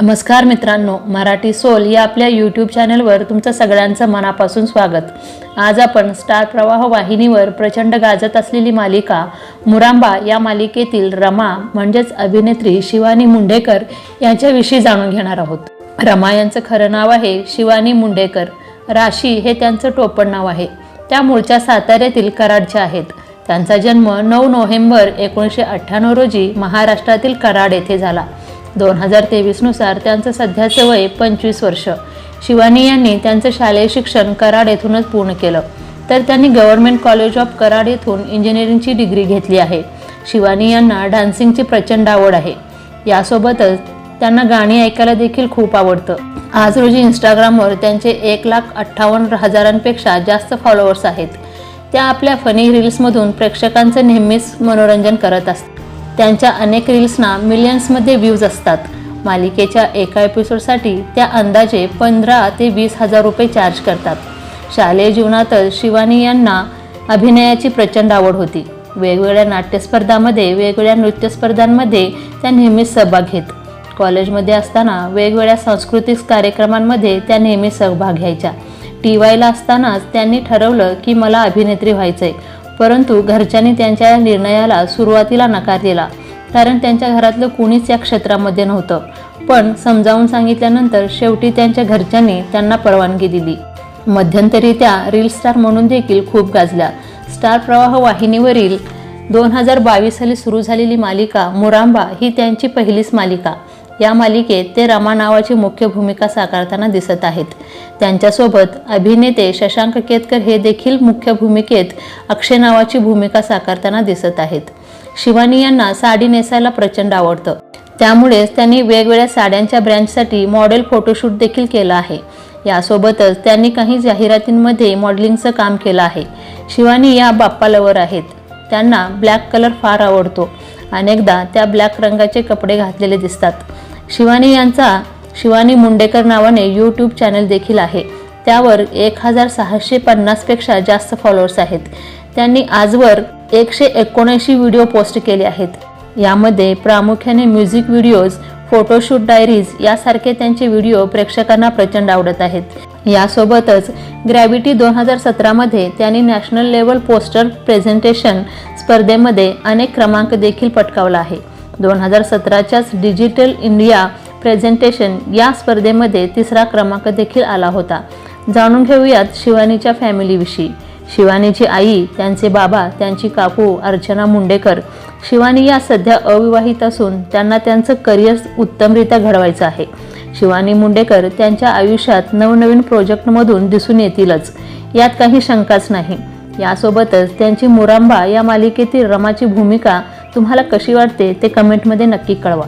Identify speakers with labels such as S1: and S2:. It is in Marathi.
S1: नमस्कार मित्रांनो, मराठी सोल या आपल्या यूट्यूब चॅनलवर तुमचं सगळ्यांचं मनापासून स्वागत। आज आपण स्टार प्रवाह वाहिनीवर प्रचंड गाजत असलेली मालिका मुरांबा या मालिकेतील रमा म्हणजेच अभिनेत्री शिवानी मुंडेकर यांच्याविषयी जाणून घेणार आहोत। रमा यांचं खरं नाव आहे शिवानी मुंडेकर। राशी हे त्यांचं टोपण नाव आहे। त्या मूळच्या साताऱ्यातील कराडच्या आहेत। त्यांचा जन्म 9 नोव्हेंबर 1998 रोजी महाराष्ट्रातील कराड येथे झाला। 2023 नुसार त्यांचं सध्याचे वय 25 वर्ष। शिवानी यांनी त्यांचं शालेय शिक्षण कराड येथूनच पूर्ण केलं, तर त्यांनी गव्हर्नमेंट कॉलेज ऑफ कराड येथून इंजिनिअरिंगची डिग्री घेतली आहे। शिवानी यांना डान्सिंगची प्रचंड आवड आहे। यासोबतच त्यांना गाणी ऐकायला देखील खूप आवडतं। आज रोजी इंस्टाग्रामवर त्यांचे 1,58,000पेक्षा जास्त फॉलोअर्स आहेत। त्या आपल्या फनी रील्समधून प्रेक्षकांचं नेहमीच मनोरंजन करत असतात। त्यांच्या अनेक रील्सना मिलियन्समध्ये व्ह्यूज असतात। मालिकेच्या एका एपिसोडसाठी त्या अंदाजे 15 ते 20 हजार रुपये चार्ज करतात। शालेय जीवनातच शिवानी यांना अभिनयाची प्रचंड आवड होती। वेगवेगळ्या नाट्यस्पर्धांमध्ये, वेगवेगळ्या नृत्यस्पर्धांमध्ये त्या नेहमीच सहभाग घेत। कॉलेजमध्ये असताना वेगवेगळ्या सांस्कृतिक कार्यक्रमांमध्ये त्या नेहमी सहभाग घ्यायच्या। TYला असतानाच त्यांनी ठरवलं की मला अभिनेत्री व्हायचंय, परंतु घरच्यांनी त्यांच्या या निर्णयाला सुरुवातीला नकार दिला, कारण त्यांच्या घरातलं कुणीच या क्षेत्रामध्ये नव्हतं। पण समजावून सांगितल्यानंतर शेवटी त्यांच्या घरच्यांनी त्यांना परवानगी दिली। मध्यंतरी त्या रील स्टार म्हणून देखील खूप गाजल्या। स्टार प्रवाह वाहिनीवरील 2022 साली सुरू झालेली मालिका मुरांबा ही त्यांची पहिलीच मालिका। या मालिकेत ते रमा नावाची मुख्य भूमिका साकारताना दिसत आहेत। त्यांच्यासोबत अभिनेते शशांक केतकर हे देखील मुख्य भूमिकेत अक्षय नावाची भूमिका साकारताना दिसत आहेत। शिवानी यांना साडी नेसायला प्रचंड आवडतं, त्यामुळेच त्यांनी वेगवेगळ्या साड्यांच्या ब्रँडसाठी मॉडेल फोटोशूट देखील केलं आहे। यासोबतच त्यांनी काही जाहिरातींमध्ये मॉडेलिंगचं काम केलं आहे। शिवानी या बाप्पा लवर आहेत। त्यांना ब्लॅक कलर फार आवडतो। अनेकदा त्या ब्लॅक रंगाचे कपडे घातलेले दिसतात। शिवानी यांचा शिवानी मुंडेकर नावाने यूट्यूब चॅनल देखील आहे। त्यावर 1,650 पेक्षा जास्त फॉलोअर्स आहेत। त्यांनी आजवर 179 व्हिडिओ पोस्ट केले आहेत। यामध्ये प्रामुख्याने म्युझिक व्हिडिओज, फोटोशूट डायरीज यासारखे त्यांचे व्हिडिओ प्रेक्षकांना प्रचंड आवडत आहेत। यासोबतच ग्रॅव्हिटी 2017 मध्ये त्यांनी नॅशनल लेवल पोस्टर प्रेझेंटेशन स्पर्धेमध्ये अनेक क्रमांक देखील पटकावला आहे। 2017च्याच डिजिटल इंडिया प्रेझेंटेशन या स्पर्धेमध्ये 3रा क्रमांक देखील आला होता। जाणून घेऊयात शिवानीच्या फॅमिलीविषयी। शिवानीची आई, त्यांचे बाबा, त्यांची काकू अर्चना मुंडेकर। शिवानी या सध्या अविवाहित असून त्यांना त्यांचं करिअर उत्तमरित्या घडवायचं आहे। शिवानी मुंडेकर त्यांच्या आयुष्यात नवनवीन प्रोजेक्टमधून दिसून येतीलच, यात काही शंकाच नाही। यासोबतच त्यांची मुरांबा या मालिकेतील रमाची भूमिका तुम्हाला कशी वाटते ते कमेंटमध्ये नक्की कळवा।